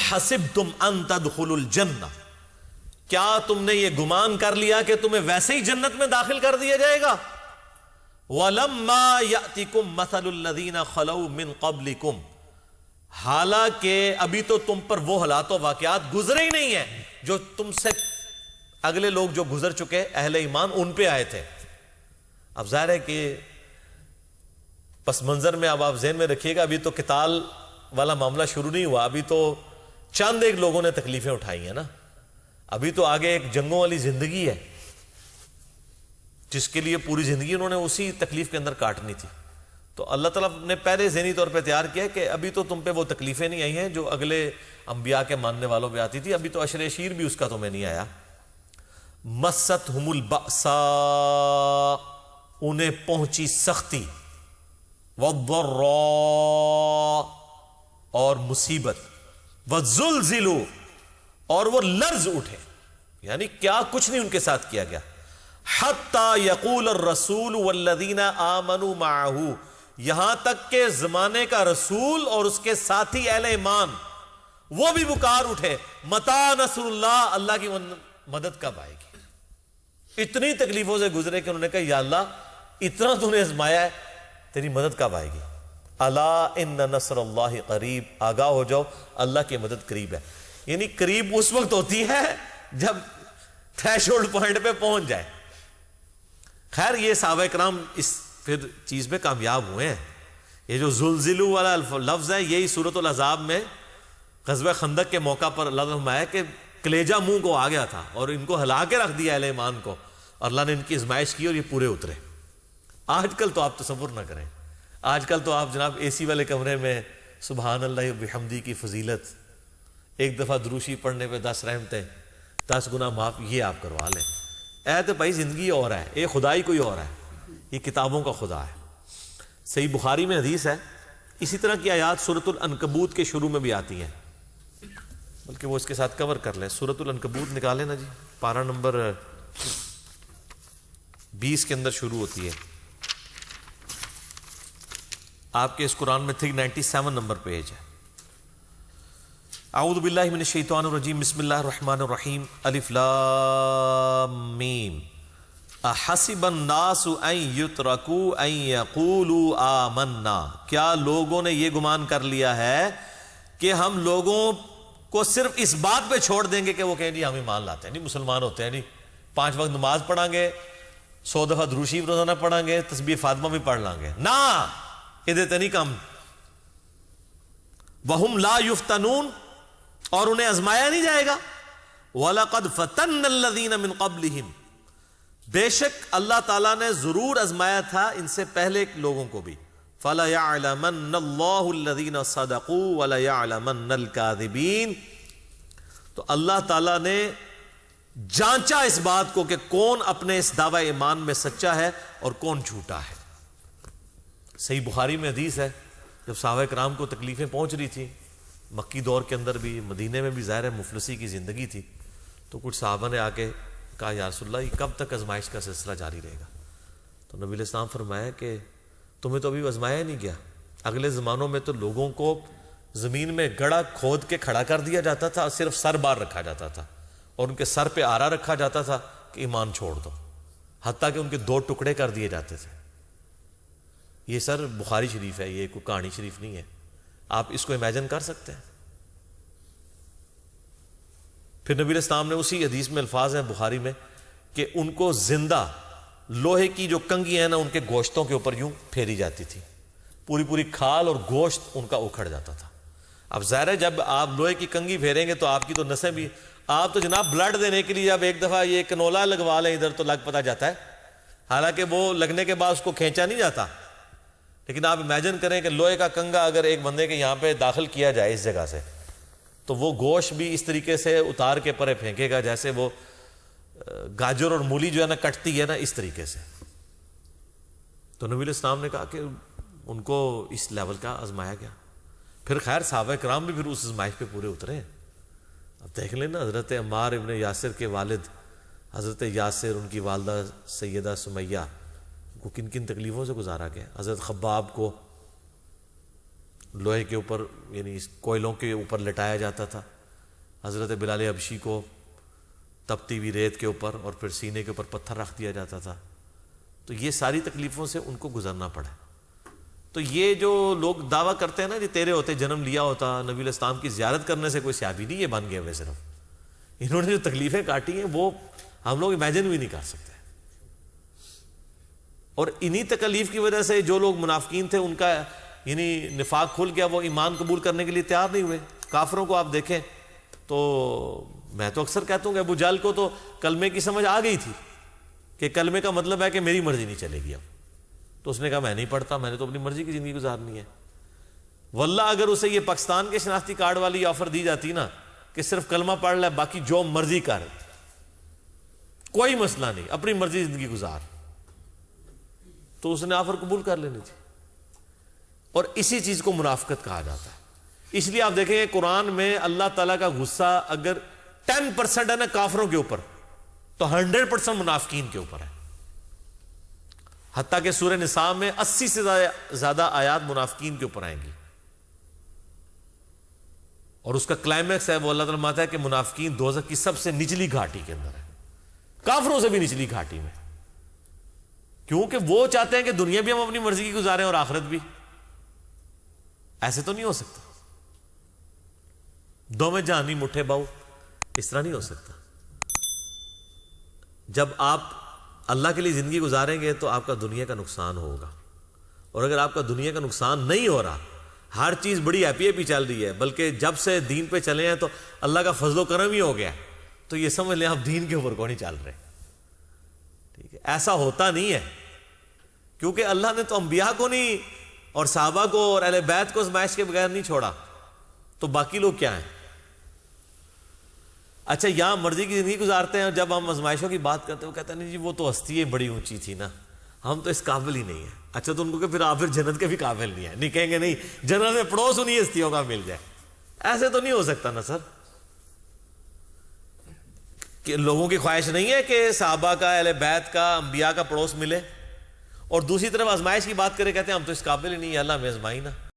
حسبتم ان تدخلوا الجنہ، کیا تم نے یہ گمان کر لیا کہ تمہیں ویسے ہی جنت میں داخل کر دیا جائے گا؟ وَلَمَّا يَأْتِكُمْ مَثَلُ الَّذِينَ خَلَوْا مِن قَبْلِكُمْ، حالانکہ ابھی تو تم پر وہ حالات و واقعات گزرے ہی نہیں ہیں جو تم سے اگلے لوگ جو گزر چکے اہل ایمان ان پہ آئے تھے۔ اب ظاہر ہے کہ پس منظر میں اب آپ ذہن میں رکھیے گا، ابھی تو قتال والا معاملہ شروع نہیں ہوا، ابھی تو چند ایک لوگوں نے تکلیفیں اٹھائی ہیں نا، ابھی تو آگے ایک جنگوں والی زندگی ہے جس کے لیے پوری زندگی انہوں نے اسی تکلیف کے اندر کاٹنی تھی۔ تو اللہ تعالیٰ نے پہلے ذہنی طور پہ تیار کیا کہ ابھی تو تم پہ وہ تکلیفیں نہیں آئی ہیں جو اگلے انبیاء کے ماننے والوں پہ آتی تھی، ابھی تو عشر عشیر بھی اس کا تمہیں نہیں آیا۔ مَسَّتْهُمُ الْبَأْسَاءُ، انہیں پہنچی سختی، وَالضَّرَّاءُ، اور مصیبت، وَالزُّلْزِلُوا، اور وہ لرز اٹھے، یعنی کیا کچھ نہیں ان کے ساتھ کیا گیا۔ حَتَّى يَقُولَ الرَّسُولُ وَالَّذِينَ آمَنُوا مَعَهُ، یہاں تک کہ زمانے کا رسول اور اس کے ساتھی اہل ایمان وہ بھی پکار اٹھے، مَتَىٰ نَصْرُ اللَّهِ، اللہ کی مدد کب آئے گی؟ اتنی تکلیفوں سے گزرے کہ انہوں نے کہا یا اللہ اتنا تو نے آزمایا ہے، تیری مدد کب آئے گی؟ الا ان نصر اللہ قریب، آگاہ ہو جاؤ اللہ کی مدد قریب ہے۔ یعنی قریب اس وقت ہوتی ہے جب تھریشولڈ پوائنٹ پہ پہنچ جائے۔ خیر یہ صحابہ کرام اس پھر چیز پہ کامیاب ہوئے ہیں۔ یہ جو زلزلو والا لفظ ہے یہی سورۃ الاحزاب میں غزوہ خندق کے موقع پر اللہ نے فرمایا کہ کلیجہ منہ کو آ گیا تھا اور ان کو ہلا کے رکھ دیا اہل ایمان کو، اور اللہ نے ان کی آزمائش کی اور یہ پورے اترے۔ آج کل تو آپ تصور نہ کریں، آج کل تو آپ جناب اے سی والے کمرے میں سبحان اللہ وبحمدہ کی فضیلت، ایک دفعہ دروشی پڑھنے پہ 10 رحمتیں، 10 گناہ معاف، یہ آپ کروا لیں۔ اے تو بھائی زندگی اور ہے، یہ خدائی کوئی اور ہے، یہ کتابوں کا خدا ہے۔ صحیح بخاری میں حدیث ہے، اسی طرح کی آیات سورۃ العنکبوت کے شروع میں بھی آتی ہیں، بلکہ وہ اس کے ساتھ کور کر لیں۔ سورۃ العنکبوت نکالیں نا جی، پارہ نمبر 20 کے اندر شروع ہوتی ہے، آپ کے اس قرآن میں 397 نمبر پیج ہے۔ اعوذ باللہ من الشیطان الرجیم، بسم اللہ الرحمن الرحیم، الف لام میم، احسب الناس ان یترکوا ان یقولوا آمنا، کیا لوگوں نے یہ گمان کر لیا ہے کہ ہم لوگوں کو صرف اس بات پہ چھوڑ دیں گے کہ وہ کہیں جی ہم ایمان لاتے ہیں، نہیں مسلمان ہوتے ہیں، نہیں 5 وقت نماز پڑھیں گے، 100 دفعہ درود شریف روزانہ پڑھیں گے، تسبیح فاطمہ بھی پڑھ لیں گے، نہ ادھر تو نہیں کم۔ وَهُمْ لَا يُفْتَنُونَ، اور انہیں آزمایا نہیں جائے گا۔ وَلَقَدْ فَتَنَّ الَّذِينَ مِن قَبْلِهِمْ، بے شک اللہ تعالیٰ نے ضرور آزمایا تھا ان سے پہلے لوگوں کو بھی۔ فَلَيَعْلَمَنَّ اللَّهُ الَّذِينَ صَدَقُوا وَلَيَعْلَمَنَّ الْكَاذِبِينَ، تو اللہ تعالیٰ نے جانچا اس بات کو کہ کون اپنے اس دعوی ایمان میں سچا ہے اور کون جھوٹا ہے۔ صحیح بخاری میں حدیث ہے، جب صحابہ کرام کو تکلیفیں پہنچ رہی تھی مکی دور کے اندر بھی، مدینے میں بھی ظاہر ہے مفلسی کی زندگی تھی، تو کچھ صحابہ نے آ کے کہا یا رسول اللہ یہ کب تک آزمائش کا سلسلہ جاری رہے گا؟ تو نبی علیہ السلام فرمایا کہ تمہیں تو ابھی آزمایا نہیں گیا، اگلے زمانوں میں تو لوگوں کو زمین میں گڑھا کھود کے کھڑا کر دیا جاتا تھا، صرف سر بار رکھا جاتا تھا اور ان کے سر پہ آرا رکھا جاتا تھا کہ ایمان چھوڑ دو، حتیٰ کہ ان کے 2 ٹکڑے کر دیے جاتے تھے۔ یہ سر بخاری شریف ہے، یہ کوئی کہانی شریف نہیں ہے، آپ اس کو امیجن کر سکتے ہیں؟ پھر نبی علیہ السلام نے اسی حدیث میں الفاظ ہیں بخاری میں کہ ان کو زندہ لوہے کی جو کنگھی ہیں نا ان کے گوشتوں کے اوپر یوں پھیری جاتی تھی، پوری پوری کھال اور گوشت ان کا اکھڑ جاتا تھا۔ اب ظاہر ہے جب آپ لوہے کی کنگھی پھیریں گے تو آپ کی تو نسیں بھی، آپ تو جناب بلڈ دینے کے لیے جب ایک دفعہ یہ کنولا لگوا لیں ادھر تو لگ پتا جاتا ہے، حالانکہ وہ لگنے کے بعد اس کو کھینچا نہیں جاتا، لیکن آپ امیجن کریں کہ لوہے کا کنگا اگر ایک بندے کے یہاں پہ داخل کیا جائے اس جگہ سے، تو وہ گوشت بھی اس طریقے سے اتار کے پرے پھینکے گا جیسے وہ گاجر اور مولی جو ہے نا کٹتی ہے نا، اس طریقے سے۔ تو نبی علیہ السلام نے کہا کہ ان کو اس لیول کا آزمایا گیا۔ پھر خیر صحابہ کرام بھی پھر اس آزمائش پہ پورے اترے ہیں۔ اب دیکھ لیں نا حضرت عمار ابن یاسر کے والد حضرت یاسر، ان کی والدہ سیدہ سمیہ کو کن کن تکلیفوں سے گزارا گیا، حضرت خباب کو لوہے کے اوپر یعنی کوئلوں کے اوپر لٹایا جاتا تھا، حضرت بلال حبشی کو تپتی ہوئی ریت کے اوپر اور پھر سینے کے اوپر پتھر رکھ دیا جاتا تھا. تو یہ ساری تکلیفوں سے ان کو گزرنا پڑا. تو یہ جو لوگ دعویٰ کرتے ہیں نا کہ تیرے ہوتے جنم لیا ہوتا، نبی علیہ السلام کی زیارت کرنے سے کوئی صحابی نہیں یہ بن گئے ہوئے، صرف انہوں نے جو تکلیفیں کاٹی ہیں وہ ہم لوگ امیجن بھی نہیں کر سکتے. اور انہی تکلیف کی وجہ سے جو لوگ منافقین تھے ان کا یعنی نفاق کھل گیا، وہ ایمان قبول کرنے کے لیے تیار نہیں ہوئے. کافروں کو آپ دیکھیں تو میں تو اکثر کہتا ہوں کہ ابو جہل کو تو کلمے کی سمجھ آ گئی تھی کہ کلمے کا مطلب ہے کہ میری مرضی نہیں چلے گی. اب تو اس نے کہا میں نہیں پڑھتا، میں نے تو اپنی مرضی کی زندگی گزارنی ہے. واللہ اگر اسے یہ پاکستان کے شناختی کارڈ والی آفر دی جاتی نا کہ صرف کلمہ پڑھ لے، باقی جو مرضی کر، کوئی مسئلہ نہیں، اپنی مرضی زندگی گزار، تو اس نے آفر قبول کر لینی تھی. اور اسی چیز کو منافقت کہا جاتا ہے. اس لیے آپ دیکھیں کہ قرآن میں اللہ تعالیٰ کا غصہ اگر 10% ہے نا کافروں کے اوپر، تو 100% منافقین کے اوپر ہے. حتیٰ کہ سورہ نساء میں 80 سے زیادہ آیات منافقین کے اوپر آئیں گی. اور اس کا کلائمیکس ہے وہ اللہ تعالیٰ ماتا ہے کہ منافقین دوزخ کی سب سے نچلی گھاٹی کے اندر ہے، کافروں سے بھی نچلی گھاٹی میں. کیونکہ وہ چاہتے ہیں کہ دنیا بھی ہم اپنی مرضی کی گزاریں اور آخرت بھی. ایسے تو نہیں ہو سکتا، دو میں جہانی مٹھے باؤ، اس طرح نہیں ہو سکتا. جب آپ اللہ کے لیے زندگی گزاریں گے تو آپ کا دنیا کا نقصان ہوگا. اور اگر آپ کا دنیا کا نقصان نہیں ہو رہا، ہر چیز بڑی ہیپی چل رہی ہے، بلکہ جب سے دین پہ چلے ہیں تو اللہ کا فضل و کرم ہی ہو گیا، تو یہ سمجھ لیں آپ دین کے اوپر کو نہیں چل رہے. ٹھیک ہے، ایسا ہوتا نہیں ہے، کیونکہ اللہ نے تو انبیاء کو نہیں اور صحابہ کو اور اہل بیت کو آزمائش کے بغیر نہیں چھوڑا، تو باقی لوگ کیا ہیں؟ اچھا یہاں مرضی کی زندگی گزارتے ہیں، جب ہم آزمائشوں کی بات کرتے ہیں وہ کہتے ہیں نہیں جی وہ تو ہستی بڑی اونچی تھی نا، ہم تو اس قابل ہی نہیں ہیں. اچھا تو ان کو کہ پھر آپ پھر جنت کے بھی قابل نہیں ہیں، نہیں کہیں گے نہیں جنت میں پڑوس انہیں ہستیوں کا مل جائے. ایسے تو نہیں ہو سکتا نا سر. کہ لوگوں کی خواہش نہیں ہے کہ صحابہ کا، اہل بیت کا، انبیاء کا پڑوس ملے، اور دوسری طرف آزمائش کی بات کرے کہتے ہیں ہم تو اس قابل ہی نہیں ہے، اللہ ہمیں آزمائی نا.